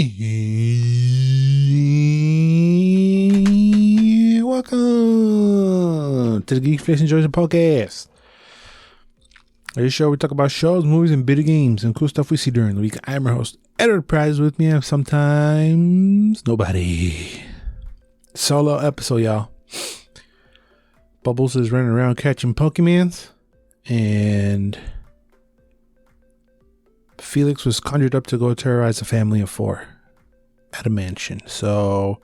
Welcome to the Geeks, and Joysticks podcast. On this show, we talk about shows, movies, and video games and cool stuff we see during the week. I'm your host, Edward Prize. With me, I have sometimes nobody. Solo episode, y'all. Bubbles is running around catching Pokemons, and Felix was conjured up to go terrorize a family of 4 at a mansion. So,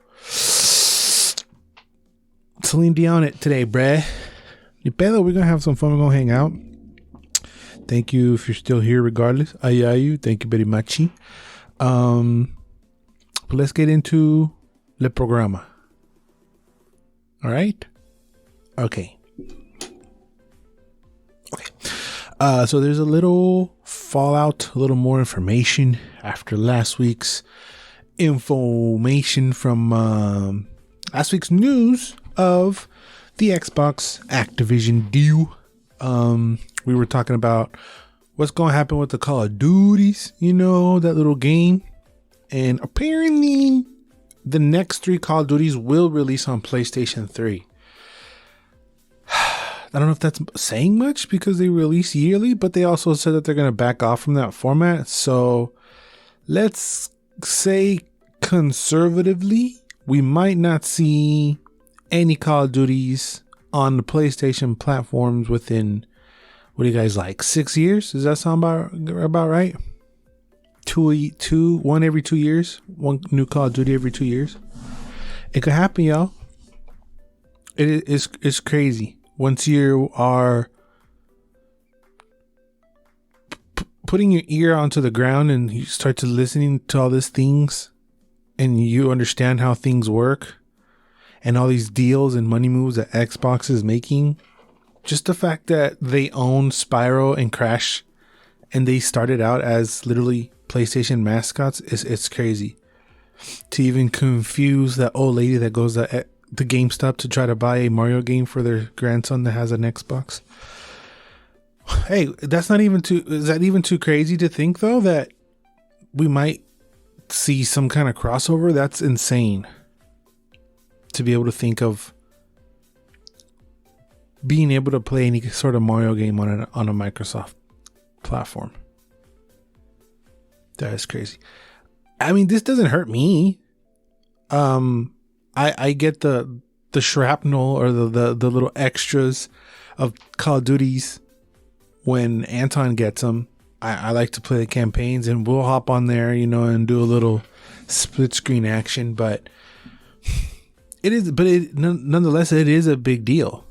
Celine Dion it today, bruh. You better, we're going to have some fun. We're going to hang out. Thank you if you're still here regardless. Ayayu, thank you very much. But let's get into le programa. All right? Okay. So there's a little fallout, a little more information after last week's information from last week's news of the Xbox Activision deal. We were talking about what's going to happen with the Call of Duties, you know, that little game. And apparently the next 3 Call of Duties will release on PlayStation 3. I don't know if that's saying much because they release yearly, but they also said that they're going to back off from that format. So let's say conservatively, we might not see any Call of Duties on the PlayStation platforms within, what do you guys like, 6 years? Does that sound about right? One every 2 years? One new Call of Duty every 2 years? It could happen, y'all. It's crazy. Once you are putting your ear onto the ground and you start to listening to all these things and you understand how things work and all these deals and money moves that Xbox is making, just the fact that they own Spyro and Crash and they started out as literally PlayStation mascots, it's crazy. To even confuse that old lady that goes to the GameStop to try to buy a Mario game for their grandson that has an Xbox. Hey, is that even too crazy to think though that we might see some kind of crossover? That's insane to be able to think of being able to play any sort of Mario game on a Microsoft platform. That is crazy. I mean, this doesn't hurt me. I get the shrapnel or the little extras of Call of Duties when Anton gets them. I like to play the campaigns and we'll hop on there, you know, and do a little split screen action. But nonetheless, it is a big deal.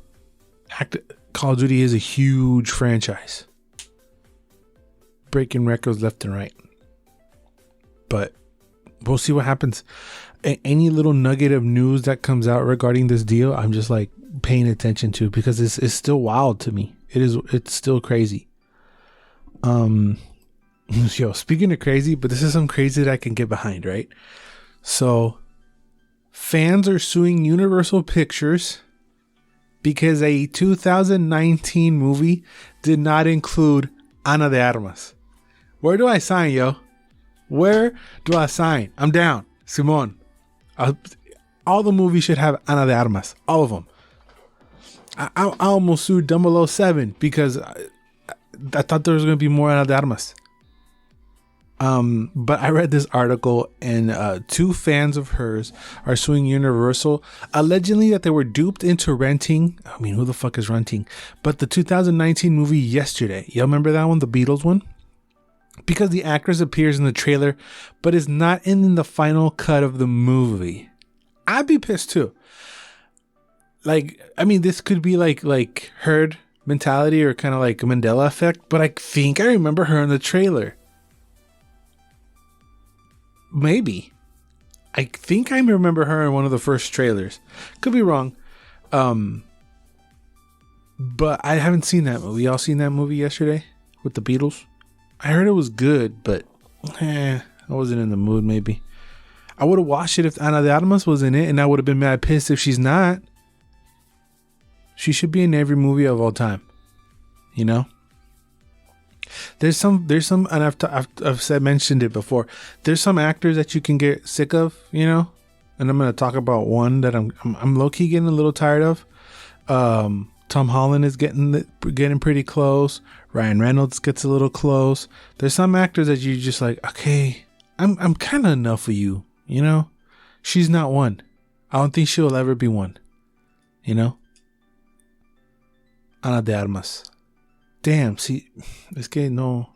Call of Duty is a huge franchise, breaking records left and right. But we'll see what happens. Any little nugget of news that comes out regarding this deal, I'm just like paying attention to because it's still wild to me. It's still crazy. Speaking of crazy, but this is some crazy that I can get behind, right? So fans are suing Universal Pictures because a 2019 movie did not include Ana de Armas. Where do I sign, yo? Where do I sign? I'm down. Simon. All the movies should have Ana de Armas. All of them. I almost sued 007 because I thought there was going to be more Ana de Armas. But I read this article and 2 fans of hers are suing Universal, allegedly that they were duped into renting. I mean, who the fuck is renting? But the 2019 movie Yesterday. Y'all remember that one? The Beatles one? Because the actress appears in the trailer, but is not in the final cut of the movie. I'd be pissed too. Like, I mean, this could be like herd mentality or kind of like a Mandela effect, but I think I remember her in the trailer. Maybe. I think I remember her in one of the first trailers. Could be wrong. But I haven't seen that movie. Y'all seen that movie Yesterday with the Beatles? I heard it was good, but I wasn't in the mood maybe. I would have watched it if Ana de Armas was in it, and I would have been mad pissed if she's not. She should be in every movie of all time. You know? There's some, and I've mentioned it before. There's some actors that you can get sick of, you know. And I'm gonna talk about one that I'm low key getting a little tired of. Tom Holland is getting pretty close. Ryan Reynolds gets a little close. There's some actors that you just like, okay, I'm kind of enough of you, you know. She's not one. I don't think she'll ever be one, you know. Ana de Armas. Damn, see, this guy, no.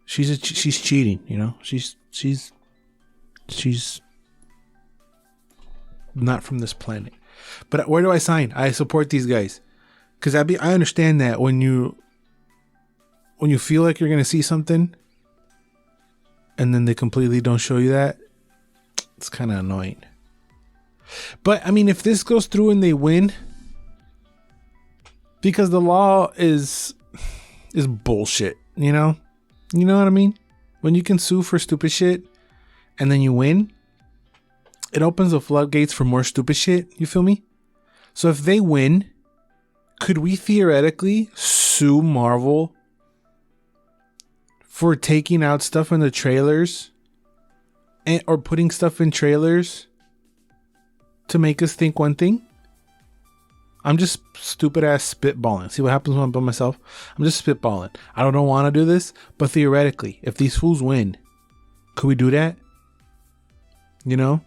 She's cheating, you know. She's not from this planet. But where do I sign? I support these guys, because I understand that when you feel like you're gonna see something, and then they completely don't show you that, it's kind of annoying. But I mean, if this goes through and they win, because the law is bullshit, you know what I mean? When you can sue for stupid shit, and then you win, it opens the floodgates for more stupid shit. You feel me? So if they win, could we theoretically sue Marvel for taking out stuff in the trailers or putting stuff in trailers to make us think one thing? I'm just stupid ass spitballing. See what happens when I'm by myself? I'm just spitballing. I don't want to do this, but theoretically, if these fools win, could we do that? You know?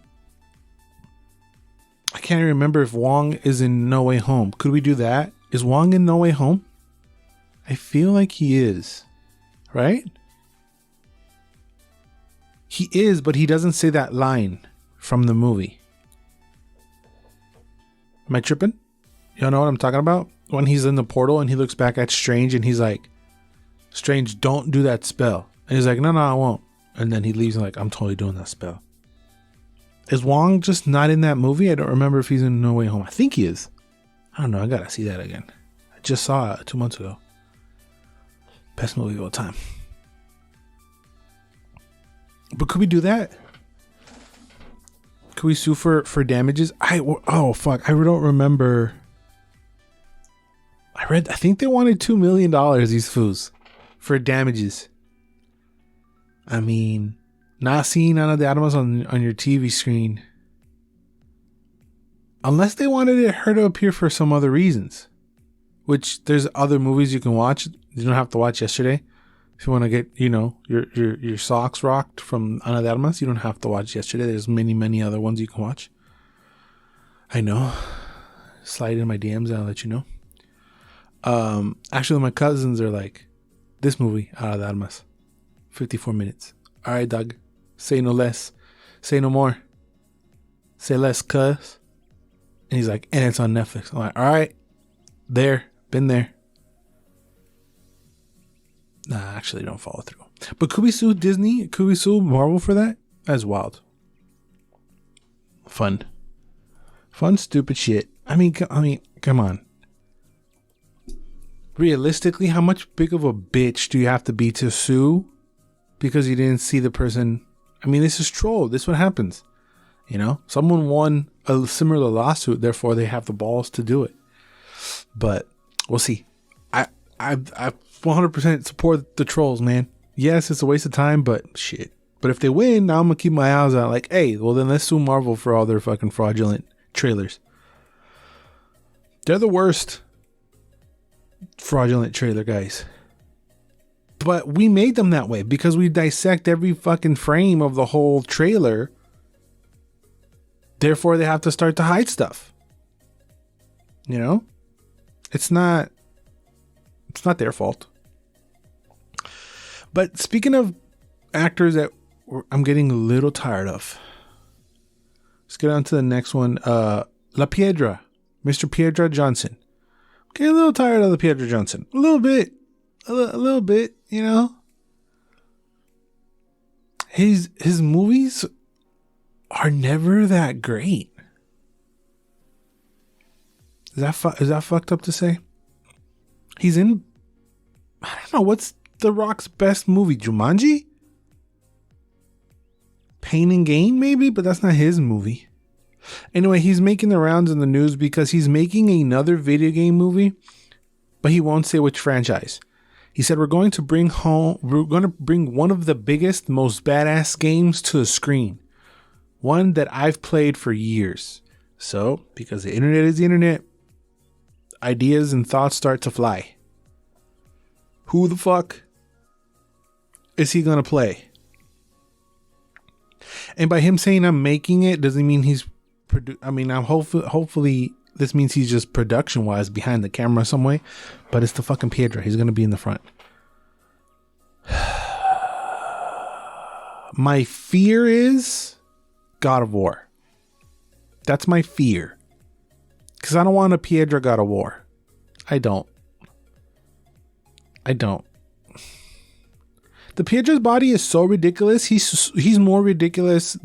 I can't even remember if Wong is in No Way Home. Could we do that? Is Wong in No Way Home? I feel like he is. Right? He is, but he doesn't say that line from the movie. Am I tripping? Y'all know what I'm talking about? When he's in the portal and he looks back at Strange and he's like, Strange, don't do that spell. And he's like, no, I won't. And then he leaves and like, I'm totally doing that spell. Is Wong just not in that movie? I don't remember if he's in No Way Home. I think he is. I don't know. I gotta see that again. I just saw it 2 months ago. Best movie of all time. But could we do that? Could we sue for damages? Oh fuck! I don't remember. I think they wanted $2 million. These fools for damages. I mean, not seeing Ana de Armas on your TV screen, unless they wanted her to appear for some other reasons. Which there's other movies you can watch. You don't have to watch Yesterday. If you want to get, your socks rocked from Ana de Armas, you don't have to watch Yesterday. There's many other ones you can watch. I know. Slide in my DMs and I'll let you know. Actually, my cousins are like, this movie, Ana de Armas, 54 minutes. All right, dog. Say no less. Say no more. Say less, cuz. And he's like, and it's on Netflix. I'm like, all right. There. Been there. Nah, actually don't follow through. But could we sue Disney? Could we sue Marvel for that? That's wild. Fun, stupid shit. I mean, come on. Realistically, how much big of a bitch do you have to be to sue because you didn't see the person? I mean, this is troll. This is what happens. Someone won a similar lawsuit, therefore they have the balls to do it. But we'll see. I 100% support the trolls, man. Yes, it's a waste of time, but shit. But if they win, now I'm gonna keep my eyes out. Like, hey, well then let's sue Marvel for all their fucking fraudulent trailers. They're the worst fraudulent trailer guys. But we made them that way because we dissect every fucking frame of the whole trailer. Therefore, they have to start to hide stuff. It's not their fault. But speaking of actors that I'm getting a little tired of, let's get on to the next one. La Piedra, Mr. Piedra Johnson. Getting a little tired of La Piedra Johnson. A little bit. His movies are never that great. Is that fucked up to say? He's in, I don't know, what's The Rock's best movie? Jumanji? Pain and Gain, maybe? But that's not his movie. Anyway, he's making the rounds in the news because he's making another video game movie, but he won't say which franchise. He said, we're going to bring one of the biggest, most badass games to the screen. One that I've played for years. So, because the internet is the internet, ideas and thoughts start to fly. Who the fuck is he going to play? And by him saying I'm making it, doesn't mean he's... I'm hopefully this means he's just production-wise behind the camera some way. But it's the fucking Piedra. He's going to be in the front. My fear is God of War. That's my fear. Because I don't want a Piedra God of War. I don't. The Piedra's body is so ridiculous. He's more ridiculous.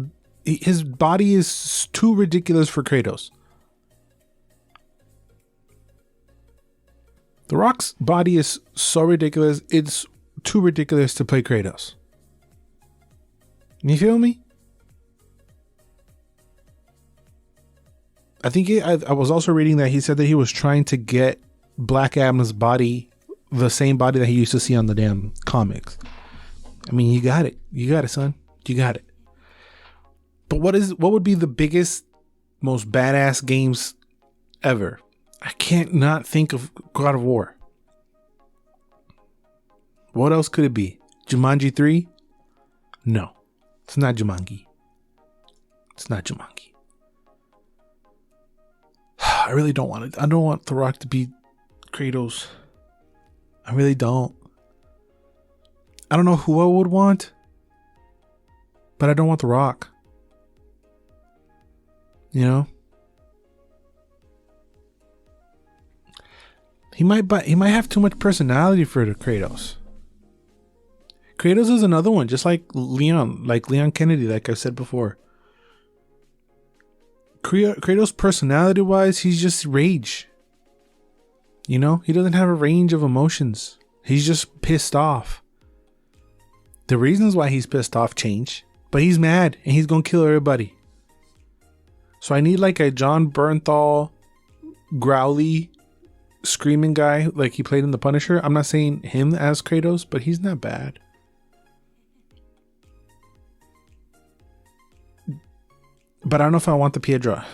His body is too ridiculous for Kratos. The Rock's body is so ridiculous. It's too ridiculous to play Kratos. You feel me? I think I was also reading that he said that he was trying to get Black Adam's body, the same body that he used to see on the damn comics. I mean, you got it. You got it, son. You got it. But what would be the biggest, most badass games ever? I can't not think of God of War. What else could it be? Jumanji 3? No. It's not Jumanji. It's not Jumanji. I really don't want it. I don't want The Rock to be Kratos. I really don't. I don't know who I would want, but I don't want The Rock. You know? He might have too much personality for the Kratos. Kratos is another one, just like Leon Kennedy, like I said before. Kratos, personality-wise, he's just rage. You know? He doesn't have a range of emotions. He's just pissed off. The reasons why he's pissed off change, but he's mad and he's gonna kill everybody. So I need like a John Bernthal, growly, screaming guy like he played in The Punisher. I'm not saying him as Kratos, but he's not bad. But I don't know if I want the Piedra.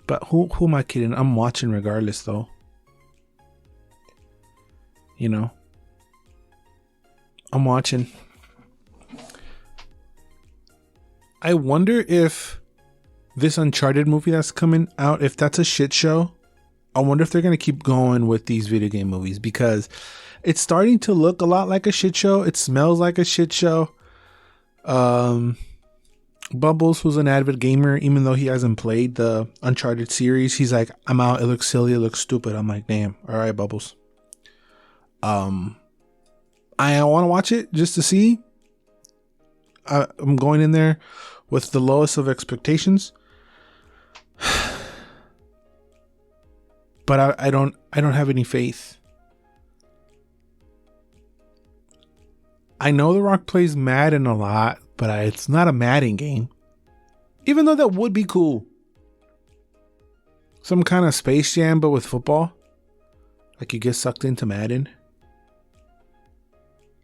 But who am I kidding? I'm watching regardless though. You know, I'm watching. I wonder if this Uncharted movie that's coming out, if that's a shit show. I wonder if they're going to keep going with these video game movies, because it's starting to look a lot like a shit show. It smells like a shit show. Bubbles, who's an avid gamer, even though he hasn't played the Uncharted series, he's like, I'm out. It looks silly. It looks stupid. I'm like, damn. All right, Bubbles. I want to watch it just to see. I'm going in there with the lowest of expectations, but I don't have any faith. I know The Rock plays Madden a lot, but it's not a Madden game. Even though that would be cool. Some kind of Space Jam, but with football. Like you get sucked into Madden.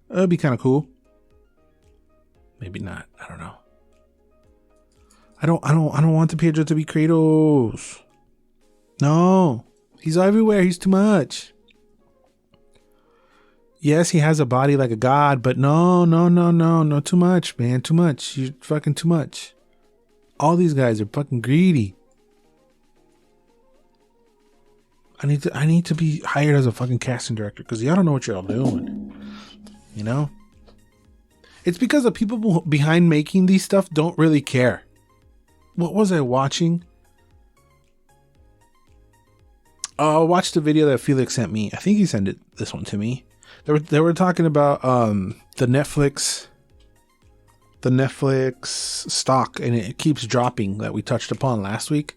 That'd be kind of cool. Maybe not. I don't know. I don't want the Piedra to be Kratos. No. He's everywhere. He's too much. Yes, he has a body like a god, but no, too much, man. Too much. You're fucking too much. All these guys are fucking greedy. I need to be hired as a fucking casting director, because y'all don't know what y'all doing. You know? It's because the people behind making these stuff don't really care. What was I watching? I watched the video that Felix sent me. I think he sent this one to me. They were talking about the Netflix stock, and it keeps dropping, that we touched upon last week,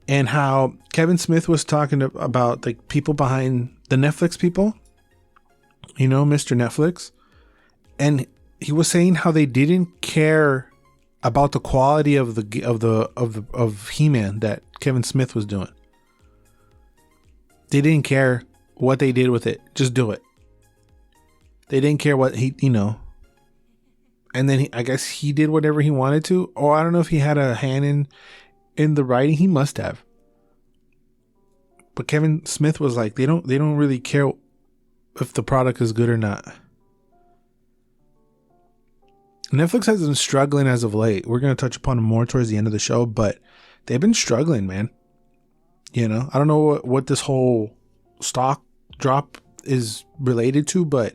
and how Kevin Smith was talking about the people behind the Netflix people, you know, Mr. Netflix, and he was saying how they didn't care about the quality of He-Man that Kevin Smith was doing. They didn't care what they did with it. Just do it. They didn't care what he, and then I guess he did whatever he wanted to. Or I don't know if he had a hand in the writing. He must have. But Kevin Smith was like, they don't really care if the product is good or not. Netflix has been struggling as of late. We're going to touch upon it more towards the end of the show, but they've been struggling, man. I don't know what this whole stock drop is related to, but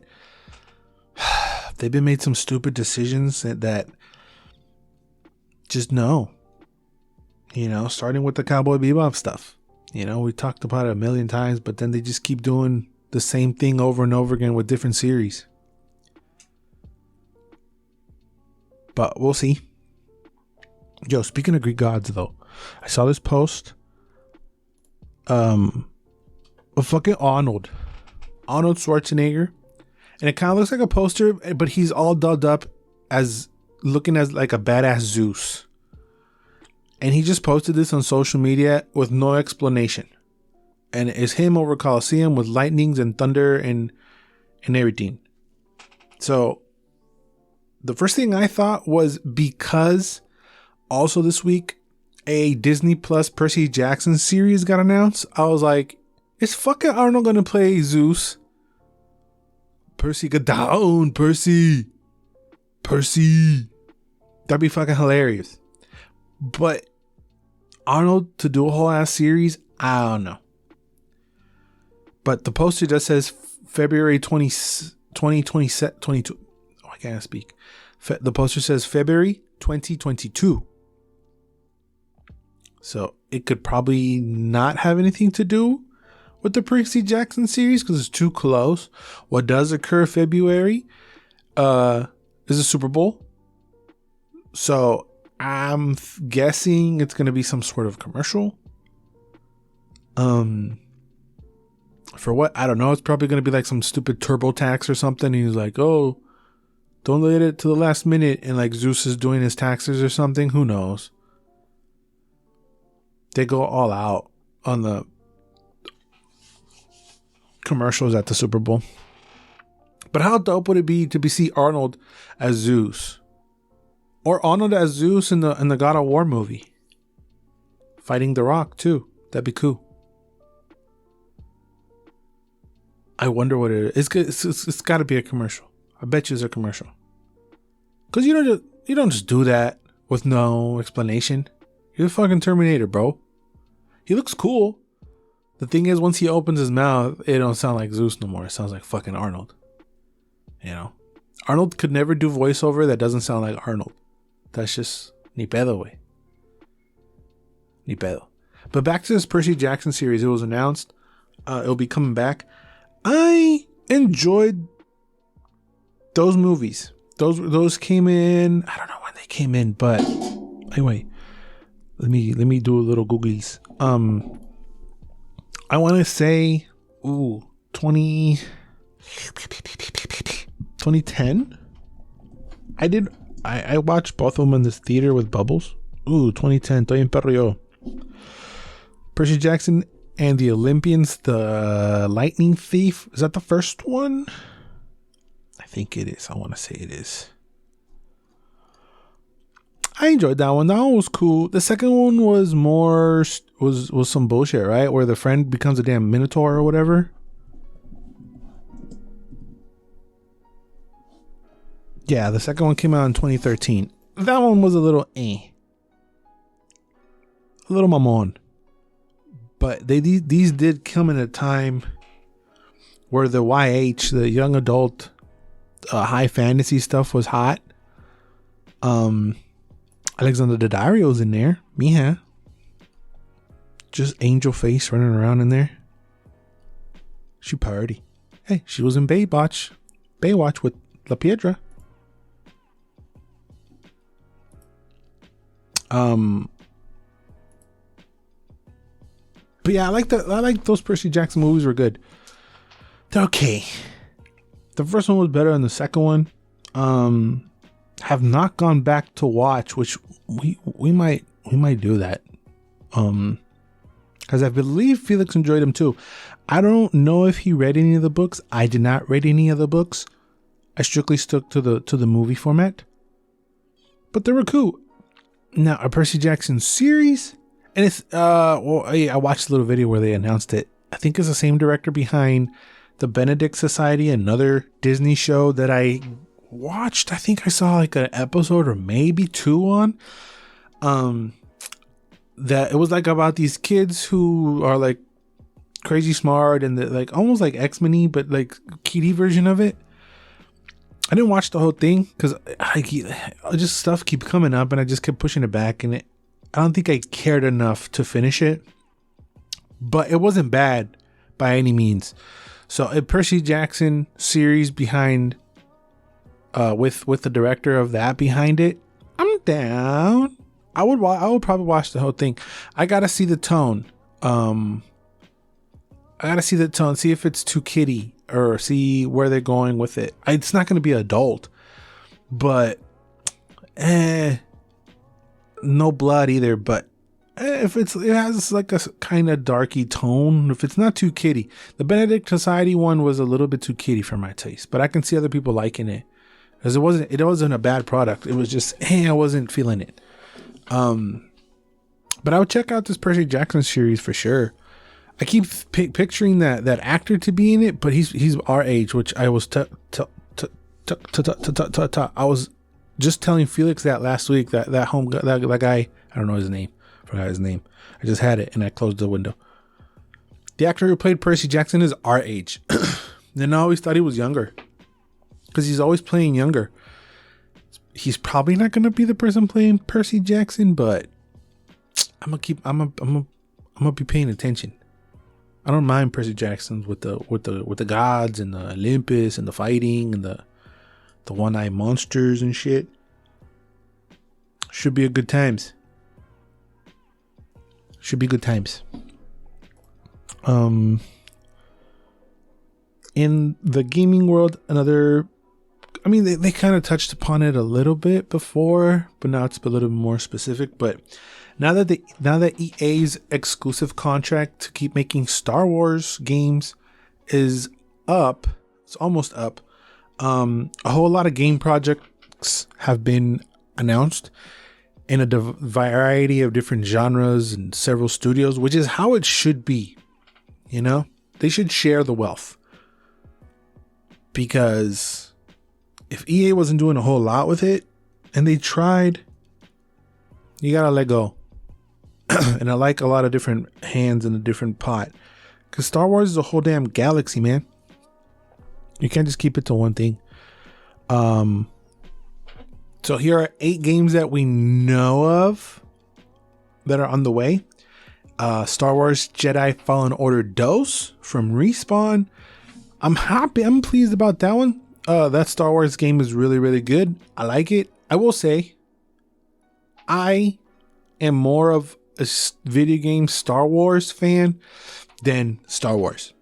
they've been made some stupid decisions that just no. Starting with the Cowboy Bebop stuff. We talked about it a million times, but then they just keep doing the same thing over and over again with different series. But we'll see. Yo, speaking of Greek gods, though, I saw this post of fucking Arnold Schwarzenegger, and it kind of looks like a poster, but he's all dolled up as looking as like a badass Zeus. And he just posted this on social media with no explanation. And it's him over Colosseum with lightnings and thunder and everything. So the first thing I thought was, because also this week a Disney Plus Percy Jackson series got announced, I was like, is fucking Arnold gonna play Zeus? Percy, get down, Percy. That'd be fucking hilarious. But Arnold to do a whole ass series, I don't know. But the poster just says February 2022. Oh, I can't speak. The poster says February 2022. So it could probably not have anything to do with the Percy Jackson series because it's too close. What does occur February is a Super Bowl. So I'm guessing it's going to be some sort of commercial. For what? I don't know. It's probably going to be like some stupid TurboTax or something. And he's like, oh, don't let it to the last minute. And like Zeus is doing his taxes or something. Who knows? They go all out on the commercials at the Super Bowl. But how dope would it be to see Arnold as Zeus? Or Arnold as Zeus in the God of War movie. Fighting The Rock too. That'd be cool. I wonder what it is. It's got to be a commercial. I bet you it's a commercial. Because you don't just do that with no explanation. You're the fucking Terminator, bro. He looks cool. The thing is, once he opens his mouth, it don't sound like Zeus no more. It sounds like fucking Arnold. Arnold could never do voiceover that doesn't sound like Arnold. That's just ni pedo, way. Ni pedo. But back to this Percy Jackson series. It was announced. It'll be coming back. I enjoyed those movies. Those came in. I don't know when they came in, but anyway, let me do a little googlies. I want to say 2010. I watched both of them in this theater with Bubbles. 2010. Estoy en perro yo. Percy Jackson and the Olympians, the Lightning Thief. Is that the first one? I think it is. I want to say it is. I enjoyed that one. That one was cool. The second one was more was some bullshit, right? Where the friend becomes a damn minotaur or whatever. Yeah, the second one came out in 2013. That one was a little a little mamon. But these did come in a time where the YH, the young adult, high fantasy stuff was hot. Alexander Daddario's in there. Mija. Just angel face running around in there. She party. Hey, she was in Baywatch with La Piedra. But yeah, I like those Percy Jackson movies were good. They're okay. The first one was better than the second one. Have not gone back to watch, which we might do that. because I believe Felix enjoyed them too. I don't know if he read any of the books. I did not read any of the books. I strictly stuck to the movie format, but they were cool. Now, a Percy Jackson series, and it's I watched a little video where they announced it. I think it's the same director behind the Benedict Society, another Disney show that I watched. I think I saw like an episode or maybe two on. That it was like about these kids who are like crazy smart and like almost like X-Men-y, but like kiddie version of it. I didn't watch the whole thing because just stuff keep coming up and I just kept pushing it back, and I don't think I cared enough to finish it. But it wasn't bad by any means. So a Percy Jackson series behind with the director of that behind it, I'm down. I would probably watch the whole thing. I gotta see the tone. See if it's too kiddie or see where they're going with it. It's not gonna be adult, but no blood either. But if it has like a kind of darky tone, if it's not too kiddie. The Benedict Society one was a little bit too kiddie for my taste, but I can see other people liking it because it wasn't a bad product. It was just I wasn't feeling it. But I would check out this Percy Jackson series for sure. I keep picturing that actor to be in it, but he's our age, which I was I was just telling Felix that last week. That guy, I don't know his name. Forgot his name. I just had it and I closed the window. The actor who played Percy Jackson is our age. Then I always thought he was younger because he's always playing younger. He's probably not gonna be the person playing Percy Jackson, but I'm gonna be paying attention. I don't mind Percy Jackson's with the gods and the Olympus and the fighting and the one-eyed monsters and shit. Should be good times. In the gaming world, they kind of touched upon it a little bit before, but now it's a little bit more specific. But now that EA's exclusive contract to keep making Star Wars games is up, it's almost up. A whole lot of game projects have been announced in a variety of different genres and several studios, which is how it should be. You know, they should share the wealth, because if EA wasn't doing a whole lot with it and they tried, you gotta let go. And I like a lot of different hands in a different pot, because Star Wars is a whole damn galaxy, man. You can't just keep it to one thing. So here are 8 games that we know of that are on the way. Star Wars Jedi Fallen Order DOS from Respawn. I'm happy. I'm pleased about that one. That Star Wars game is really, really good. I like it. I will say, I am more of a video game Star Wars fan than Star Wars.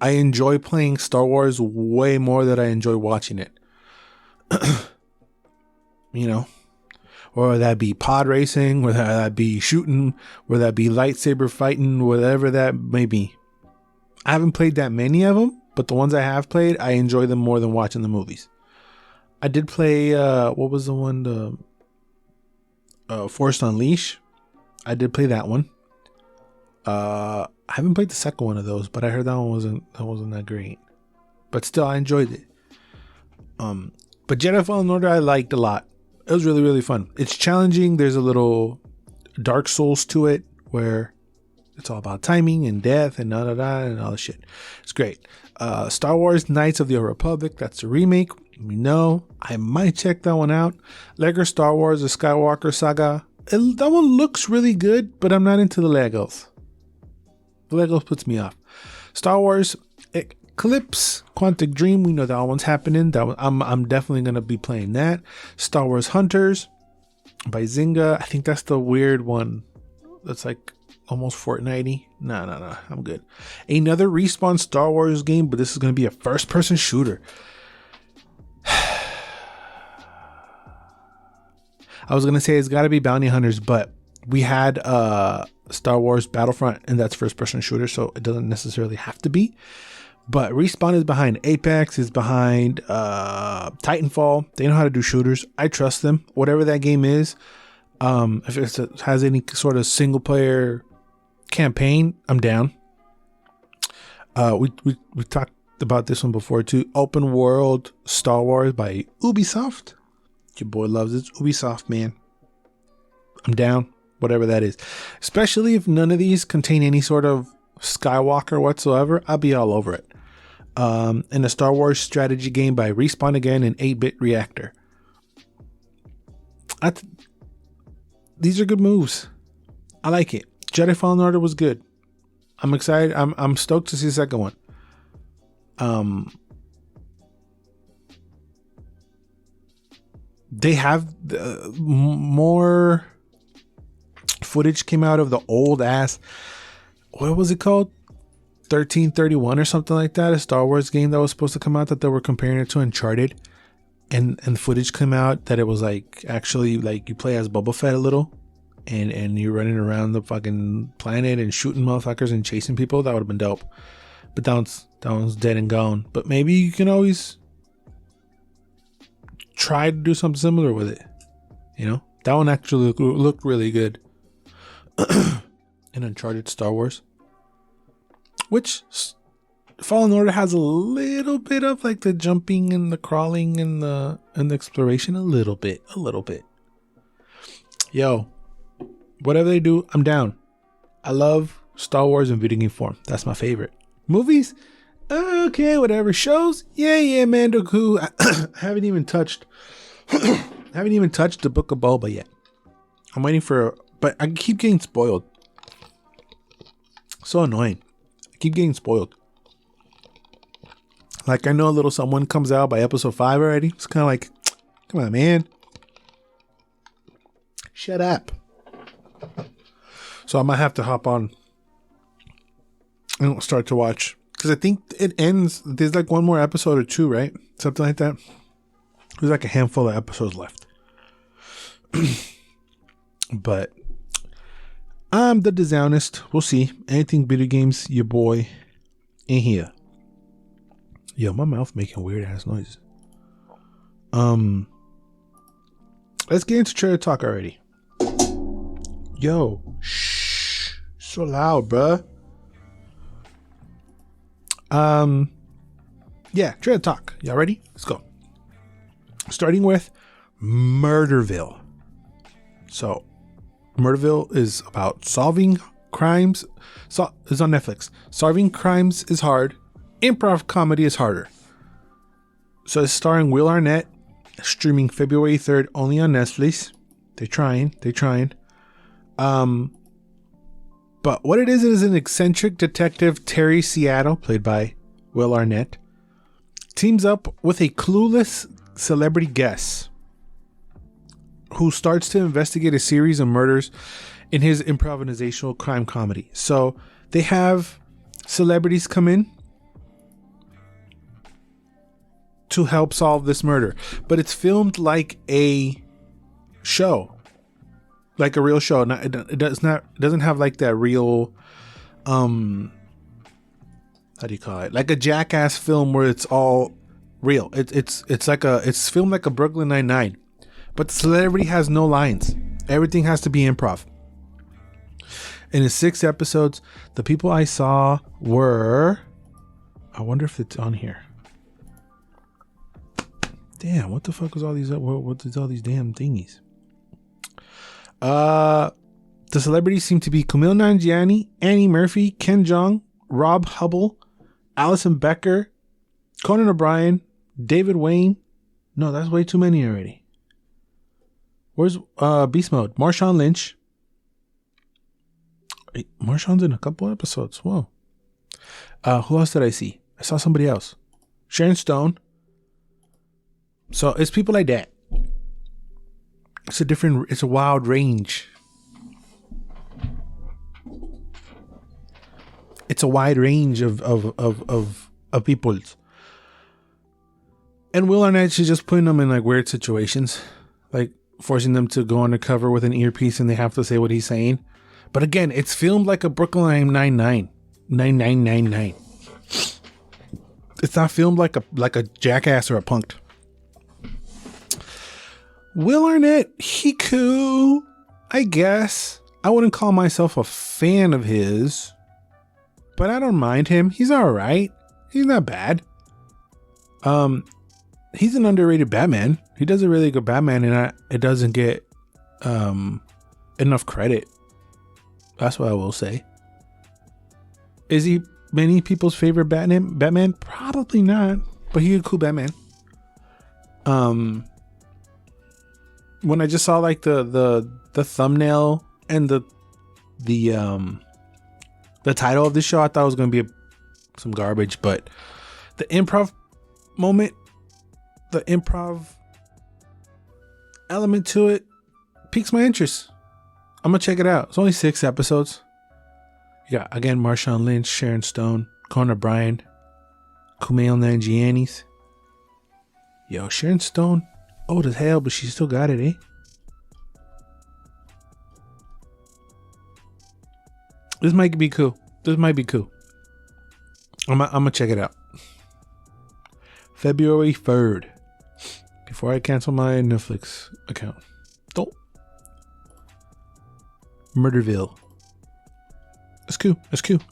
I enjoy playing Star Wars way more than I enjoy watching it. You know, or that be pod racing, whether that be shooting, whether that be lightsaber fighting, whatever that may be. I haven't played that many of them, but the ones I have played, I enjoy them more than watching the movies. I did play, what was the one? Force Unleashed. I did play that one. I haven't played the second one of those, but I heard that one wasn't that great. But still, I enjoyed it. But Jedi Fallen Order I liked a lot. It was really, really fun. It's challenging. There's a little Dark Souls to it where it's all about timing and death and and all the shit. It's great. Star Wars Knights of the Old Republic. That's a remake. We know. I might check that one out. Lego Star Wars: The Skywalker Saga. That one looks really good, but I'm not into the Legos. The Legos puts me off. Star Wars Eclipse Quantic Dream. We know that one's happening. I'm definitely gonna be playing that. Star Wars Hunters by Zynga. I think that's the weird one. That's like almost Fortnite-y. No. I'm good. Another Respawn Star Wars game, but this is gonna be a first-person shooter. I was gonna say it's gotta be Bounty Hunters, but we had Star Wars Battlefront, and that's first-person shooter, so it doesn't necessarily have to be. But Respawn is behind Apex, is behind Titanfall. They know how to do shooters. I trust them. Whatever that game is, if it has any sort of single-player campaign, I'm down. We talked about this one before too. Open world Star Wars by Ubisoft. Your boy loves it. Ubisoft, man. I'm down. Whatever that is. Especially if none of these contain any sort of Skywalker whatsoever, I'll be all over it. And a Star Wars strategy game by Respawn again, an 8-bit reactor. These are good moves. I like it. Jedi Fallen Order was good. I'm excited. I'm stoked to see the second one. They have more footage came out of the old ass, what was it called? 1331 or something like that, a Star Wars game that was supposed to come out that they were comparing it to Uncharted, and the footage came out that it was like actually like you play as Boba Fett a little, and you're running around the fucking planet and shooting motherfuckers and chasing people. That would have been dope. But that one's dead and gone. But maybe you can always try to do something similar with it. You know, that one actually looked really good. In Uncharted Star Wars, which Fallen Order has a little bit of like the jumping and the crawling and the exploration, a little bit. Yo, whatever they do, I'm down. I love Star Wars in video game form. That's my favorite. Movies, okay, whatever. Shows, yeah, Mando Cool. I haven't even touched the Book of Boba yet. I'm waiting but I keep getting spoiled. So annoying. I keep getting spoiled. Like I know a little someone comes out by episode 5 already. It's kind of like, come on, man. Shut up. So I might have to hop on and start to watch. Because I think it ends. There's like one more episode or 2, right? Something like that. There's like a handful of episodes left. But I'm the dishonest. We'll see. Anything video games, your boy in here. Yo, my mouth making weird ass noises. Let's get into trailer talk already. Yo, shh, so loud, bruh. Yeah, trailer talk. Y'all ready? Let's go. Starting with Murderville. So, Murderville is about solving crimes. It's on Netflix. Solving crimes is hard. Improv comedy is harder. So it's starring Will Arnett. Streaming February 3rd only on Netflix. They're trying. But what it is an eccentric detective, Terry Seattle, played by Will Arnett, teams up with a clueless celebrity guest who starts to investigate a series of murders in his improvisational crime comedy. So they have celebrities come in to help solve this murder, but it's filmed like a show, like a real show. It doesn't have like that real, how do you call it? Like a Jackass film where it's all real. It's filmed like a Brooklyn Nine-Nine. But the celebrity has no lines. Everything has to be improv. And in 6 episodes, the people I saw were... I wonder if it's on here. Damn, what the fuck was all these... What is all these damn thingies? The celebrities seem to be Kumail Nanjiani, Annie Murphy, Ken Jeong, Rob Hubble, Alison Becker, Conan O'Brien, David Wayne. No, that's way too many already. Where's Beast Mode? Marshawn Lynch. Wait, Marshawn's in a couple episodes. Whoa. Who else did I see? I saw somebody else. Sharon Stone. So it's people like that. It's a wild range. It's a wide range of people. And Will Arnett is just putting them in like weird situations. Like forcing them to go undercover with an earpiece and they have to say what he's saying. But again, it's filmed like a Brooklyn Nine-Nine. 9999. It's not filmed like a Jackass or a Punk'd. Will Arnett, he cool, I guess. I wouldn't call myself a fan of his, but I don't mind him. He's all right. He's not bad. He's an underrated Batman. He does a really good Batman, and it doesn't get enough credit. That's what I will say. Is he many people's favorite Batman? Probably not, but he's a cool Batman. When I just saw like the thumbnail and the title of this show, I thought it was gonna be some garbage, but the improv moment, the improv element to it piques my interest. I'm gonna check it out. It's only 6 episodes. You got, again, Marshawn Lynch, Sharon Stone, Conan O'Brien, Kumail Nanjiani. Yo, Sharon Stone, old as hell, but she still got it, eh? This might be cool. I'm gonna check it out. February 3rd. Before I cancel my Netflix account. Don't. Murderville. It's cool. Let's keep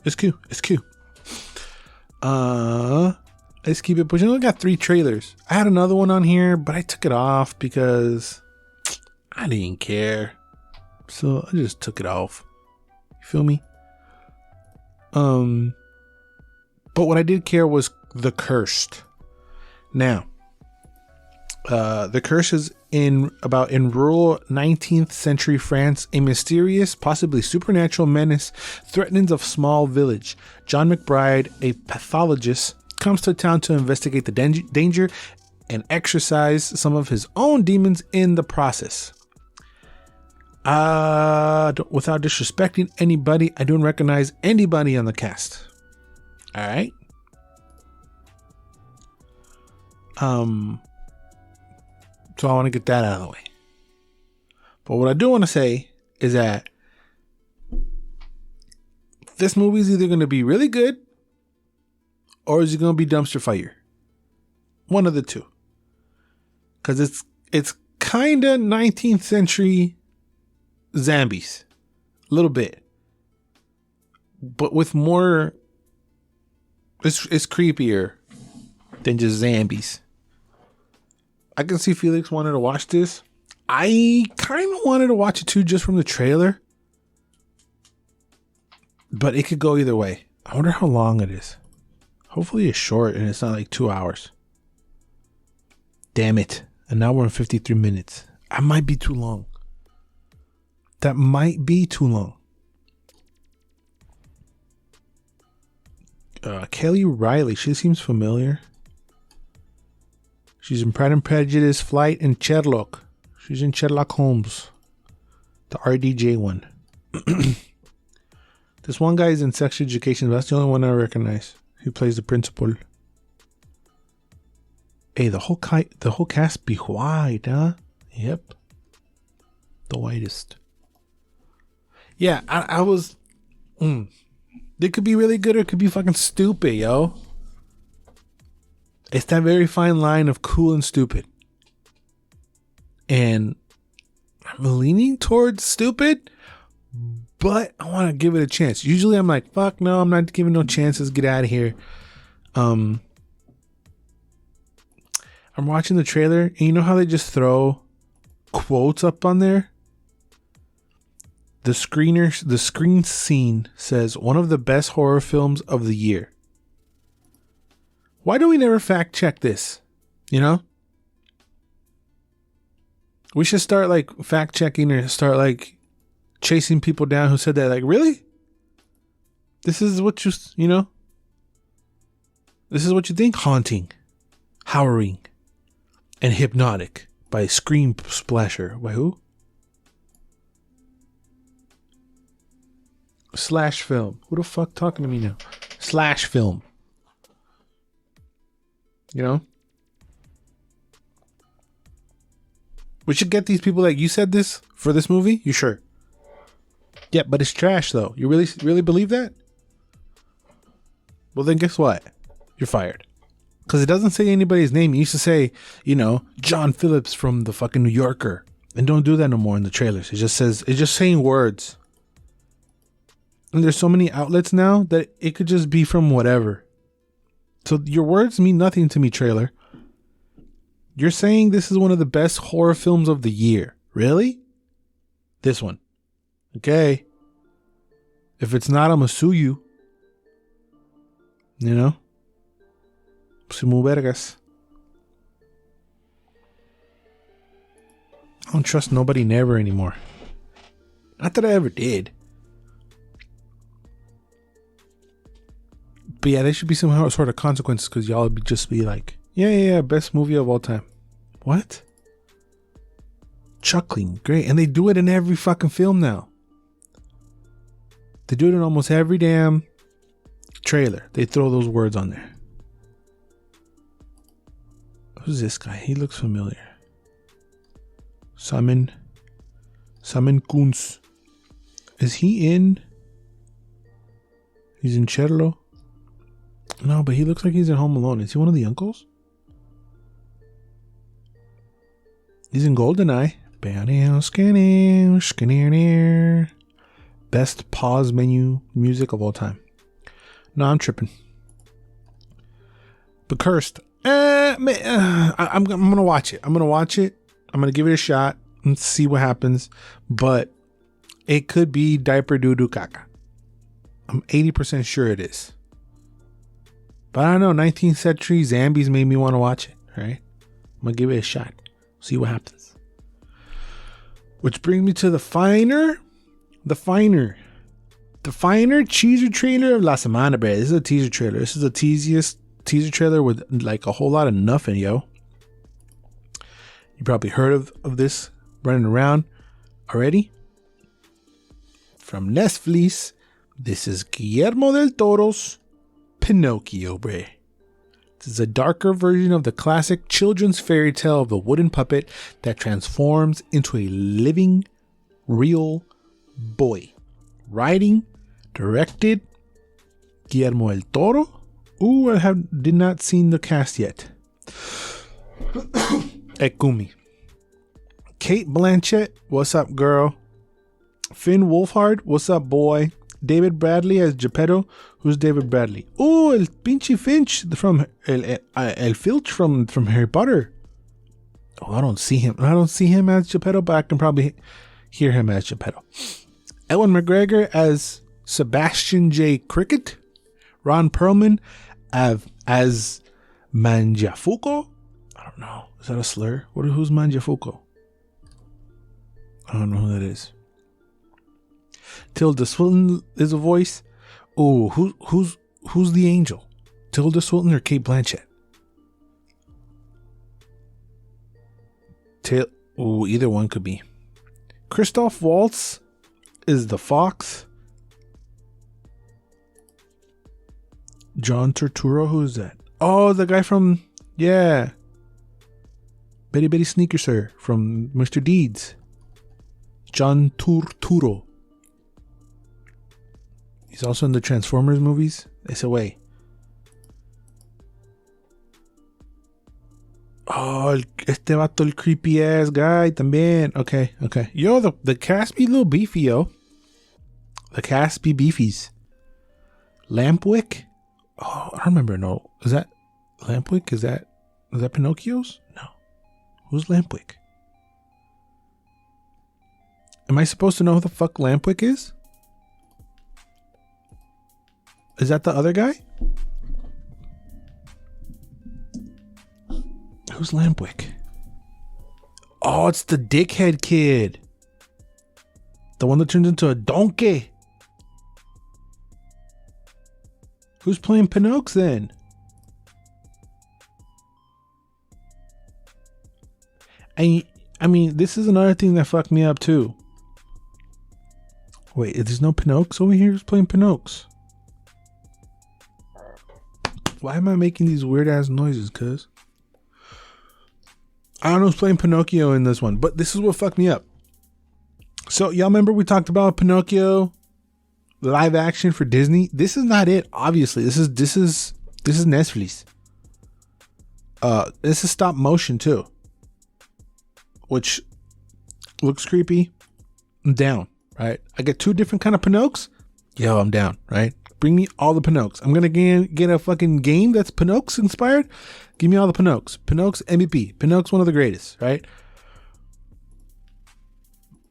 it pushing. I only got 3 trailers. I had another one on here, but I took it off because I didn't care. So I just took it off. You feel me? But what I did care was The Cursed. Now, The Curse is in rural 19th century France, a mysterious, possibly supernatural menace threatens a small village. John McBride, a pathologist, comes to town to investigate the danger and exorcise some of his own demons in the process. Without disrespecting anybody, I don't recognize anybody on the cast. All right. So I want to get that out of the way. But what I do want to say is that this movie is either going to be really good or is it going to be dumpster fire? One of the two. Because it's kind of 19th century zombies. A little bit. But with more... It's creepier than just zombies. I can see Felix wanted to watch this. I kind of wanted to watch it too, just from the trailer. But it could go either way. I wonder how long it is. Hopefully it's short and it's not like 2 hours. Damn it. An hour and 53 minutes. That might be too long. Kelly Riley. She seems familiar. She's in Pride and Prejudice, Flight, and Sherlock. She's in Sherlock Holmes. The RDJ one. This one guy is in Sex Education. That's the only one I recognize. He plays the principal. Hey, the whole cast be white, huh? Yep. The whitest. Yeah, I was... It could be really good or it could be fucking stupid, yo. It's that very fine line of cool and stupid. And I'm leaning towards stupid, but I want to give it a chance. Usually I'm like, fuck no, I'm not giving no chances. Get out of here. I'm watching the trailer and you know how they just throw quotes up on there? The screen scene says one of the best horror films of the year. Why do we never fact check this? You know? We should start like fact checking or start like chasing people down who said that. Like, really? This is what you know? This is what you think? Haunting, Howling, and Hypnotic by Scream Splasher. By who? Slash Film. Who the fuck talking to me now? Slash Film. You know? We should get these people like, you said this for this movie? You sure? Yeah, but it's trash though. You really believe that? Well, then guess what? You're fired. Because it doesn't say anybody's name. It used to say, John Phillips from the fucking New Yorker. And don't do that no more in the trailers. It's just saying words. And there's so many outlets now that it could just be from whatever. So your words mean nothing to me, trailer. You're saying this is one of the best horror films of the year. Really? This one. Okay. If it's not, I'm gonna sue you. Soy muy vergas. I don't trust nobody never anymore. Not that I ever did. But yeah, there should be some sort of consequences because y'all would just be like, yeah, best movie of all time. What? Chuckling, great. And they do it in every fucking film now. They do it in almost every damn trailer. They throw those words on there. Who's this guy? He looks familiar. Simon Kunz. Is he in? He's in Cherlo? No, but he looks like he's in Home Alone. Is he one of the uncles? He's in GoldenEye. Best pause menu music of all time. No, I'm tripping. But Cursed. I'm gonna watch it. I'm gonna give it a shot and see what happens. But it could be diaper doo doo caca. I'm 80% sure it is. But I don't know. 19th century zombies made me want to watch it. Right? I'm gonna give it a shot. See what happens. Which brings me to the finer teaser trailer of La Semana, bro. This is a teaser trailer. This is the teasiest teaser trailer with like a whole lot of nothing, yo. You probably heard of this running around already. From Netflix, this is Guillermo del Toro's Pinocchio, bre. This is a darker version of the classic children's fairy tale of the wooden puppet that transforms into a living, real boy. Writing, directed, Guillermo del Toro. Ooh, I did not seen the cast yet. Ekumi. Kate Blanchett, what's up, girl? Finn Wolfhard, what's up, boy? David Bradley as Geppetto. Who's David Bradley? Oh, el pinche Finch from el Filch from Harry Potter. Oh, I don't see him as Geppetto, but I can probably hear him as Geppetto. Ewan McGregor as Sebastian J. Cricket. Ron Perlman as Manjafuko. I don't know. Is that a slur? Who's Manjafuko? I don't know who that is. Tilda Swinton is a voice. Oh, who's the angel? Tilda Swinton or Kate Blanchett? Either one could be. Christoph Waltz is the fox. John Turturro, who is that? Oh, the guy from Betty Betty Sneaker Sir from Mr. Deeds. John Turturro. He's also in the Transformers movies. Ese way. Oh, este vato, el creepy ass guy también. Okay. Yo, the cast be a little beefy, yo. The cast be beefies. Lampwick? Oh, I don't remember. No. Is that Lampwick? Is that Pinocchio's? No. Who's Lampwick? Am I supposed to know who the fuck Lampwick is? Is that the other guy? Who's Lampwick? Oh, it's the dickhead kid. The one that turns into a donkey. Who's playing Pinocchio then? I mean, this is another thing that fucked me up too. Wait, there's no Pinocchio over here? Who's playing Pinocchio? Why am I making these weird ass noises, cuz? I don't know who's playing Pinocchio in this one, but this is what fucked me up. So y'all remember we talked about Pinocchio live action for Disney? This is not it. Obviously, this is Netflix. This is stop motion too, which looks creepy. I'm down, right? I get 2 different kind of Pinocchios. Yo, I'm down, right? Bring me all the Pinocchios. I'm gonna get a fucking game that's Pinocchio inspired. Give me all the Pinocchios. Pinocchio MVP. Pinocchio's one of the greatest, right?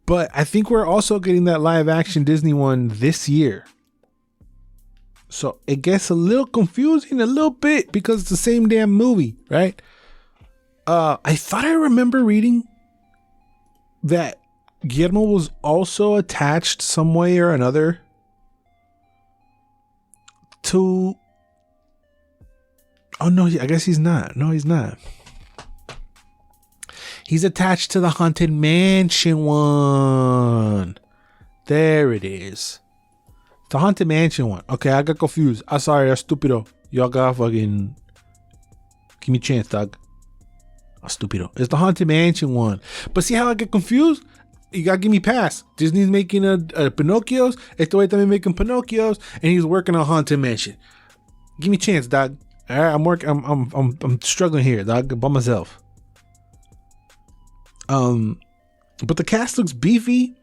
But I think we're also getting that live action Disney one this year. So it gets a little confusing a little bit because it's the same damn movie, right? I thought I remember reading that Guillermo was also attached some way or another to... Oh no, I guess he's not. No, he's not. He's attached to the Haunted Mansion one. There it is. The Haunted Mansion one. Okay, I got confused. I'm sorry, I'm stupido. Y'all got fucking... Give me a chance, dog. I'm stupido. It's the Haunted Mansion one. But see how I get confused? You gotta give me pass. Disney's making a Pinocchios. Este way también making Pinocchios. And he's working on Haunted Mansion. Give me a chance, dog. All right, I'm struggling here, dog, by myself. But the cast looks beefy.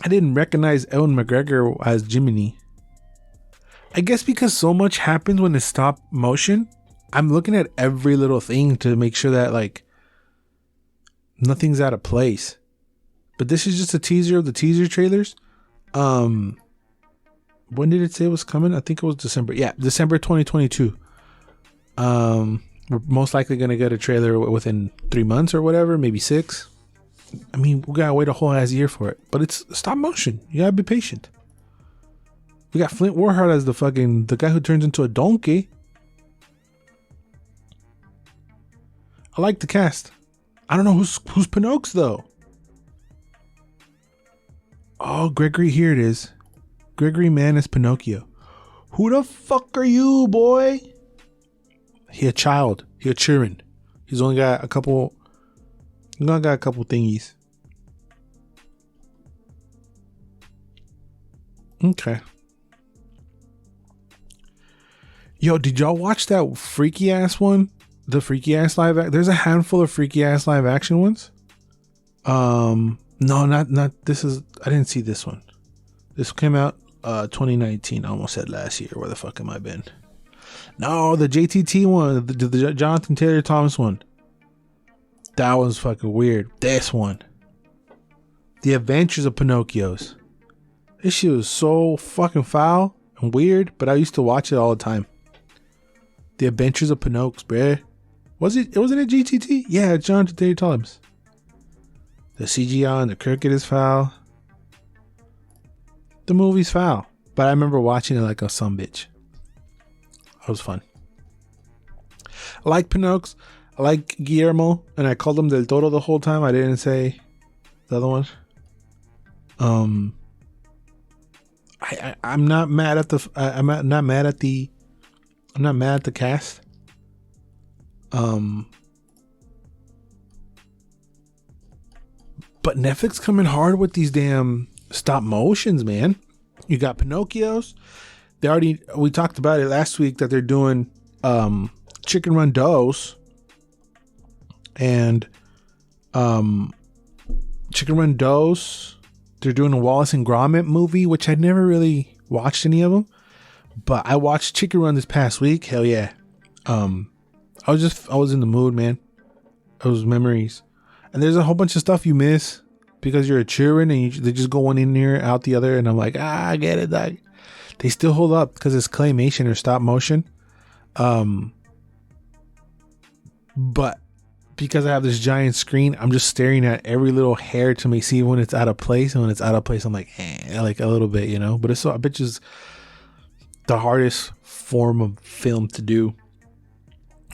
I didn't recognize Ewan McGregor as Jiminy. I guess because so much happens when it's stop motion, I'm looking at every little thing to make sure that like nothing's out of place. But this is just a teaser of the teaser trailers. When did it say it was coming? I think it was December. Yeah, December 2022. We're most likely going to get a trailer within 3 months or whatever, maybe 6. I mean, we got to wait a whole ass year for it. But it's stop motion. You got to be patient. We got Flint Warhart as the guy who turns into a donkey. I like the cast. I don't know who's Pinocchio though. Oh, Gregory, here it is. Gregory Mann is Pinocchio. Who the fuck are you, boy? He a child. He a children. He's only got a couple. He's only got a couple thingies. Okay. Yo, did y'all watch that freaky ass one? The freaky ass live action. There's a handful of freaky ass live action ones. No, not this is. I didn't see this one. This came out 2019. I almost said last year. Where the fuck am I been? No, the JTT one, the Jonathan Taylor Thomas one. That was fucking weird. This one. The Adventures of Pinocchios. This shit was so fucking foul and weird, but I used to watch it all the time. The Adventures of Pinocchio, bruh. Wasn't it GTT? Yeah, Jonathan Taylor Thomas. The CGI and the cricket is foul. The movie's foul. But I remember watching it like a sumbitch. It was fun. I like Pinocchio. I like Guillermo. And I called him Del Toro the whole time. I didn't say the other one. I'm not mad at the I'm not mad at the cast. But Netflix coming hard with these damn stop motions, man. You got Pinocchios. We talked about it last week that they're doing Chicken Run Dos and Chicken Run Dos. They're doing a Wallace and Gromit movie, which I'd never really watched any of them, but I watched Chicken Run this past week. Hell yeah. I was in the mood, man. Those memories. And there's a whole bunch of stuff you miss because you're a children and they just go one in here, out the other. And I'm like, I get it. Like, they still hold up because it's claymation or stop motion. But because I have this giant screen, I'm just staring at every little hair to see when it's out of place. And when it's out of place, I'm like, like a little bit, you know. But it's so, I bet it's the hardest form of film to do.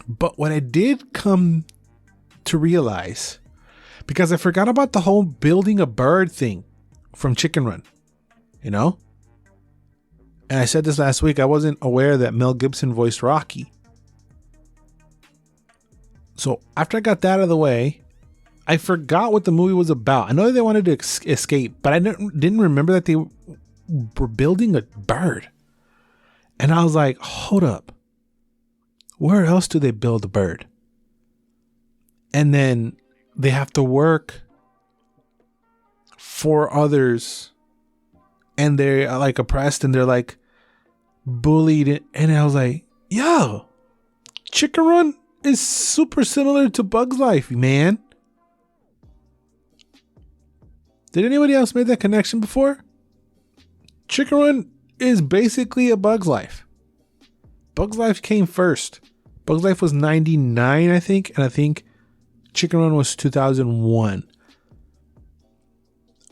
But what I did come to realize, because I forgot about the whole building a bird thing from Chicken Run, you know? And I said this last week, I wasn't aware that Mel Gibson voiced Rocky. So after I got that out of the way, I forgot what the movie was about. I know they wanted to escape, but I didn't remember that they were building a bird. And I was like, hold up. Where else do they build a bird? And then they have to work for others. And they're like oppressed and they're like bullied. And I was like, yo, Chicken Run is super similar to Bug's Life, man. Did anybody else make that connection before? Chicken Run is basically a Bug's Life. Bug's Life came first. Bug's Life was 99, I think. And I think Chicken Run was 2001.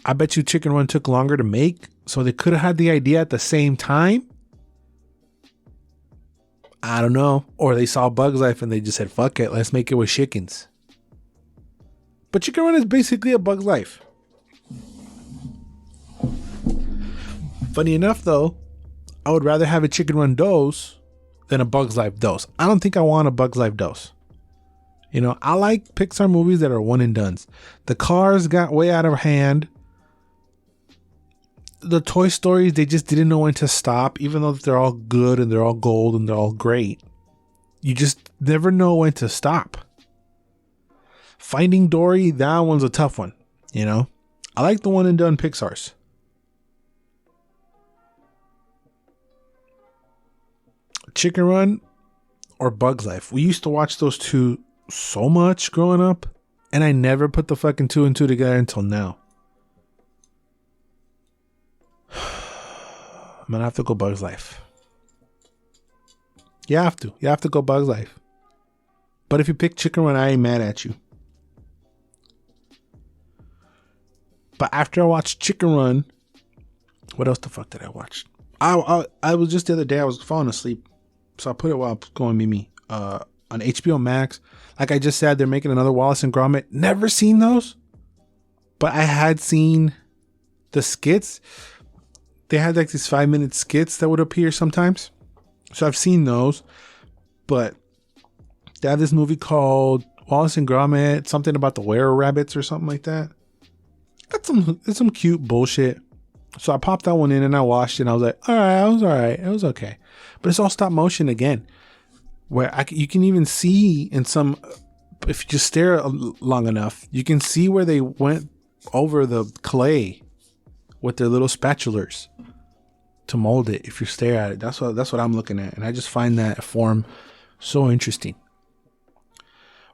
I bet you Chicken Run took longer to make. So they could have had the idea at the same time. I don't know. Or they saw Bug's Life and they just said, fuck it, let's make it with chickens. But Chicken Run is basically a Bug's Life. Funny enough, though, I would rather have a Chicken Run dose than a Bug's Life dose. I don't think I want a Bug's Life dose. You know, I like Pixar movies that are one and dones. The Cars got way out of hand. The Toy Stories, they just didn't know when to stop, even though they're all good and they're all gold and they're all great. You just never know when to stop. Finding Dory, that one's a tough one, you know. I like the one and done Pixar's. Chicken Run or Bug's Life. We used to watch those two so much growing up, and I never put the fucking 2 and 2 together until now. I'm gonna have to go Bug's Life. You have to go Bug's Life. But if you pick Chicken Run, I ain't mad at you. But after I watched Chicken Run, what else the fuck did I watch? I was just the other day, I was falling asleep. So I put it while I was going Mimi. On HBO Max. Like I just said, they're making another Wallace and Gromit. Never seen those. But I had seen the skits. They had like these 5-minute skits that would appear sometimes. So I've seen those. But they have this movie called Wallace and Gromit. Something about the were-rabbits or something like that. It's some cute bullshit. So I popped that one in and I watched it and I was like, alright. It was okay. But it's all stop motion again. Where you can even see in some, if you just stare long enough, you can see where they went over the clay with their little spatulas to mold it. If you stare at it, that's what I'm looking at. And I just find that form so interesting.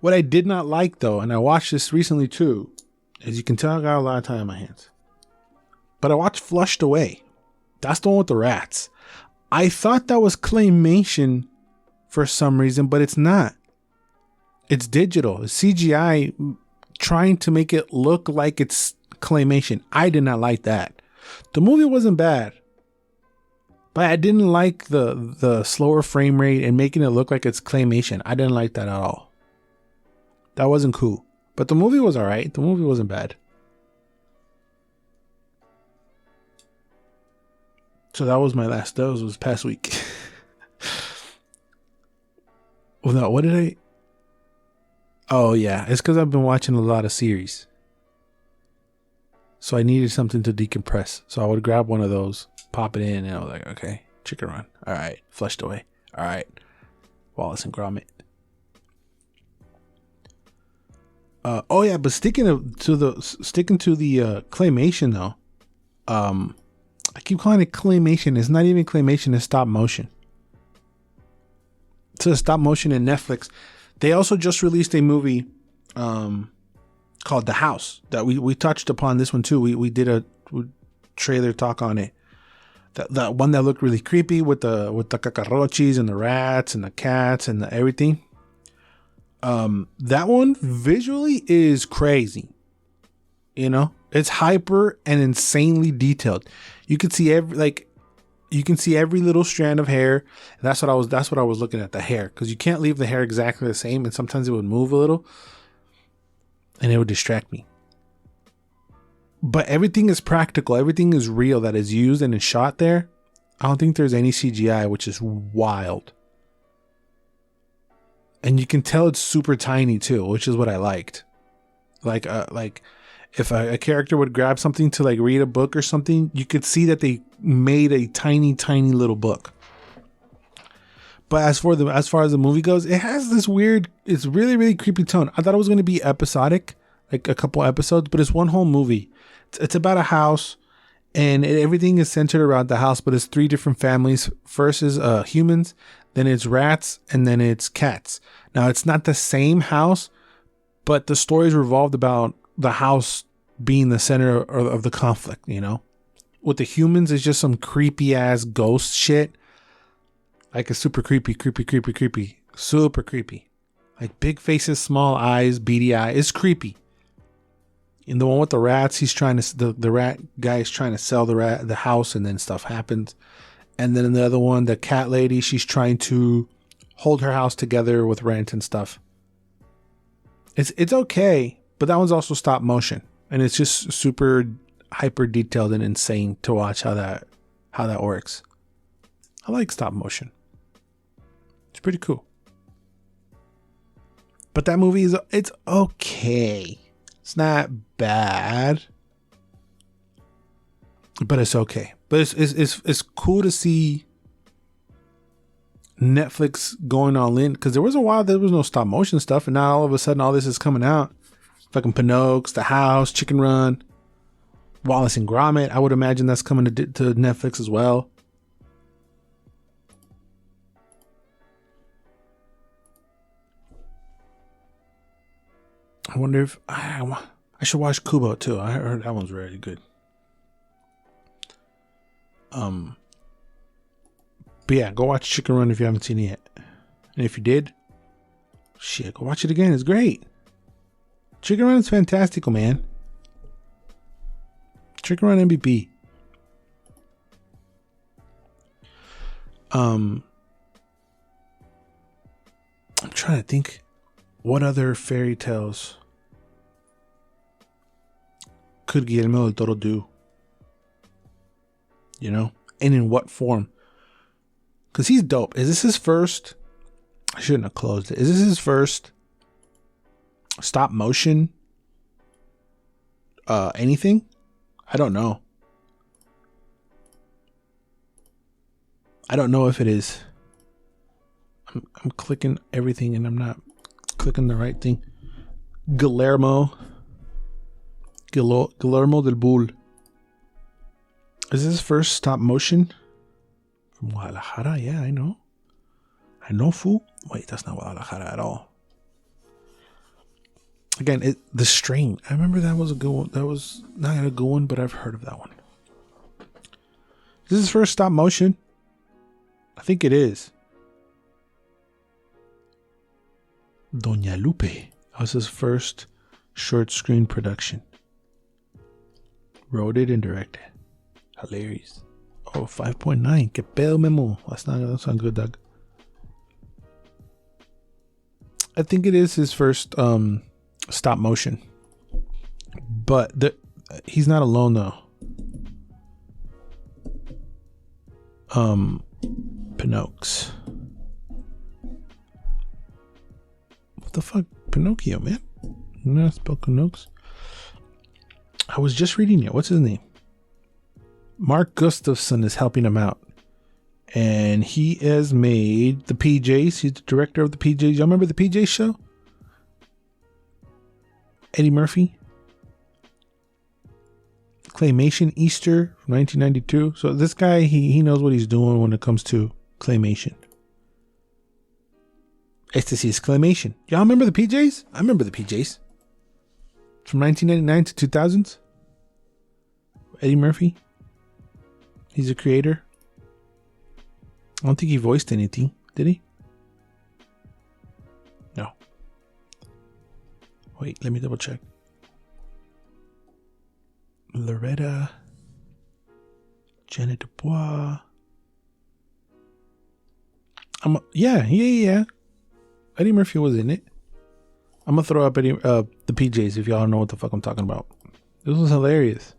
What I did not like though, and I watched this recently too, as you can tell, I got a lot of time on my hands. But I watched Flushed Away. That's the one with the rats. I thought that was claymation for some reason, but it's not. It's digital. It's CGI trying to make it look like it's claymation. I did not like that. The movie wasn't bad, but I didn't like the slower frame rate and making it look like it's claymation. I didn't like that at all. That wasn't cool. But the movie was alright. The movie wasn't bad. So that was my last dose. Was past week. Well, no, what did I? Oh yeah, it's because I've been watching a lot of series. So I needed something to decompress. So I would grab one of those, pop it in, and I was like, okay, Chicken Run. All right, Flushed Away. All right, Wallace and Gromit. Oh yeah, but sticking to the claymation though. I keep calling it claymation. It's not even claymation. It's stop motion. To stop motion in Netflix. They also just released a movie called The House that we touched upon this one too. We did a trailer talk on it. That one that looked really creepy with the cockroaches and the rats and the cats and the everything. That one visually is crazy. You know, it's hyper and insanely detailed. You can see every little strand of hair. And that's what I was looking at, the hair, because you can't leave the hair exactly the same, and sometimes it would move a little and it would distract me. But everything is practical, everything is real that is used and is shot there. I don't think there's any CGI, which is wild. And you can tell it's super tiny too, which is what I liked. Like if a character would grab something to like read a book or something, you could see that they made a tiny little book. But as far as the movie goes, it has this weird, it's really creepy tone. I thought it was going to be episodic, like a couple episodes, but it's one whole movie. It's about a house, and everything is centered around the house, but it's 3 different families. First is humans, then it's rats, and then it's cats. Now, it's not the same house, but the stories revolved about the house being the center of the conflict, you know? With the humans, it's just some creepy ass ghost shit. Like a super creepy. Super creepy. Like big faces, small eyes, beady eye. It's creepy. And the one with the rats, he's trying to, the rat guy is trying to sell the house, and then stuff happens. And then in the other one, the cat lady, she's trying to hold her house together with rent and stuff. It's okay, but that one's also stop motion. And it's just super hyper detailed and insane to watch how that works. I like stop motion. It's pretty cool. But that movie it's okay. It's not bad. But it's okay. But it's cool to see Netflix going all in, because there was a while there was no stop motion stuff, and now all of a sudden all this is coming out. Fucking Pinocchio, The House, Chicken Run, Wallace and Gromit. I would imagine that's coming to Netflix as well. I wonder if I should watch Kubo too. I heard that one's really good. But yeah, go watch Chicken Run if you haven't seen it yet. And if you did, shit, go watch it again. It's great. Chicken Run is fantastical, man. Chicken Run MVP. I'm trying to think what other fairy tales could Guillermo del Toro do? You know? And in what form? Because he's dope. Is this his first? I shouldn't have closed it. Is this his first stop motion? Anything? I don't know. I don't know if it is. I'm clicking everything and I'm not clicking the right thing. Guillermo del Bull. Is this his first stop motion? From Guadalajara? Yeah, I know. I know, fool. Wait, that's not Guadalajara at all. Again, The Strain. I remember that was a good one. That was not a good one, but I've heard of that one. Is this his first stop motion? I think it is. Doña Lupe. That was his first short screen production. Wrote it and directed. Hilarious. Oh, 5.9. Que pedo, Memo. That's not good, Doug. I think it is his first stop motion. But he's not alone though. Pinocchio. What the fuck? Pinocchio, man. You know how to spell Pinocchio? I was just reading it. What's his name? Mark Gustafson is helping him out. And he has made the PJs. He's the director of the PJs. Y'all remember the PJs show? Eddie Murphy. Claymation Easter from 1992. So this guy, he knows what he's doing when it comes to claymation. Este sí es claymation. Y'all remember the PJs? I remember the PJs. From 1999 to 2000s. Eddie Murphy. He's a creator. I don't think he voiced anything, did he? No. Wait, let me double check. Loretta. Janet Dubois. Yeah. Eddie Murphy was in it. I'm gonna throw up the PJs if y'all know what the fuck I'm talking about. This was hilarious.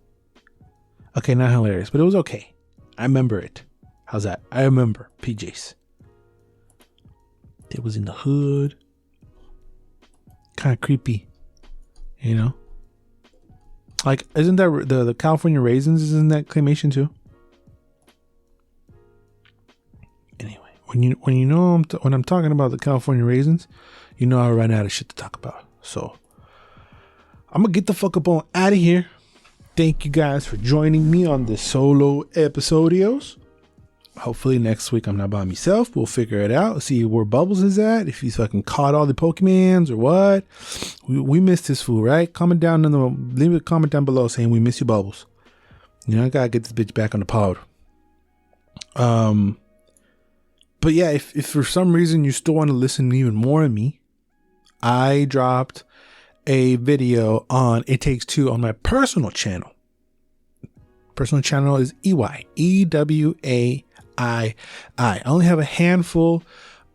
Okay, not hilarious, but it was okay. I remember it. How's that? I remember PJs. It was in the hood. Kind of creepy. You know, like, isn't that the California Raisins? Isn't that claymation too? Anyway, when I'm talking about the California Raisins, you know I run out of shit to talk about. So I'm gonna get the fuck up on out of here. Thank you guys for joining me on this solo episodios. Hopefully next week I'm not by myself. We'll figure it out. See where Bubbles is at. If he's fucking caught all the Pokemons or what. We missed this fool, right? Leave a comment down below saying we miss you, Bubbles. You know, I gotta get this bitch back on the pod. But yeah, if for some reason you still want to listen even more of me, I dropped a video on It Takes Two on my personal channel. Personal channel is EWAII. I only have a handful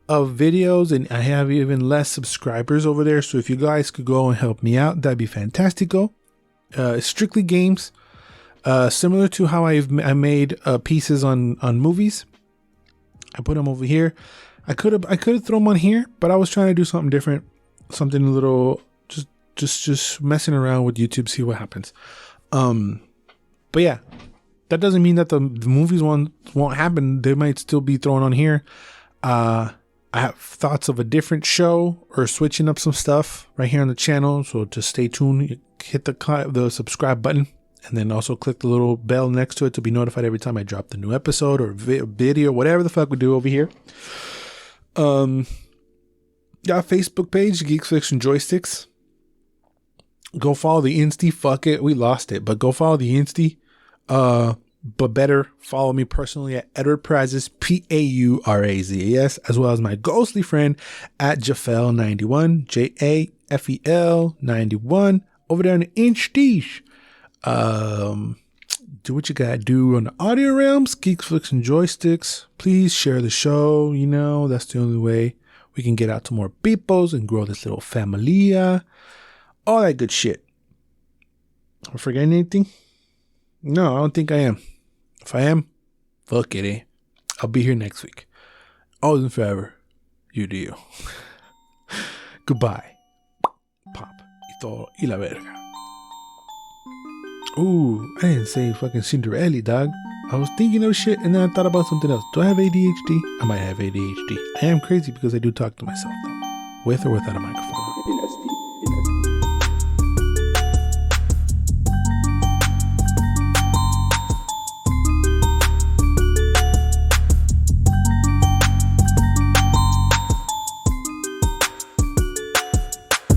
of videos and I have even less subscribers over there. So if you guys could go and help me out, that'd be fantastico. Strictly games, similar to how I made pieces on movies. I put them over here. I could have thrown them on here, but I was trying to do something different, something a little just messing around with YouTube, see what happens. But yeah. That doesn't mean that the movies won't happen. They might still be thrown on here. I have thoughts of a different show or switching up some stuff right here on the channel. So just stay tuned. Hit the subscribe button and then also click the little bell next to it to be notified every time I drop the new episode or video, whatever the fuck we do over here. Got a Facebook page, Geeks, and Joysticks. Go follow the Insta. Fuck it, we lost it, but go follow the Insta. But better follow me personally at Edward Prazes, Paurazes, as well as my ghostly friend at Jafel91, JAFEL91, over there in the Inch. Do what you gotta do on the audio realms, Geeks, Flicks, and Joysticks. Please share the show. You know, that's the only way we can get out to more peoples and grow this little familia. All that good shit. Am I forgetting anything? No, I don't think I am. If I am, fuck it, eh? I'll be here next week. Always and forever, you do you. Goodbye. Pop. Y todo y la verga. Ooh, I didn't say fucking Cinderella, dog. I was thinking of shit and then I thought about something else. Do I have ADHD? I might have ADHD. I am crazy because I do talk to myself, though. With or without a microphone.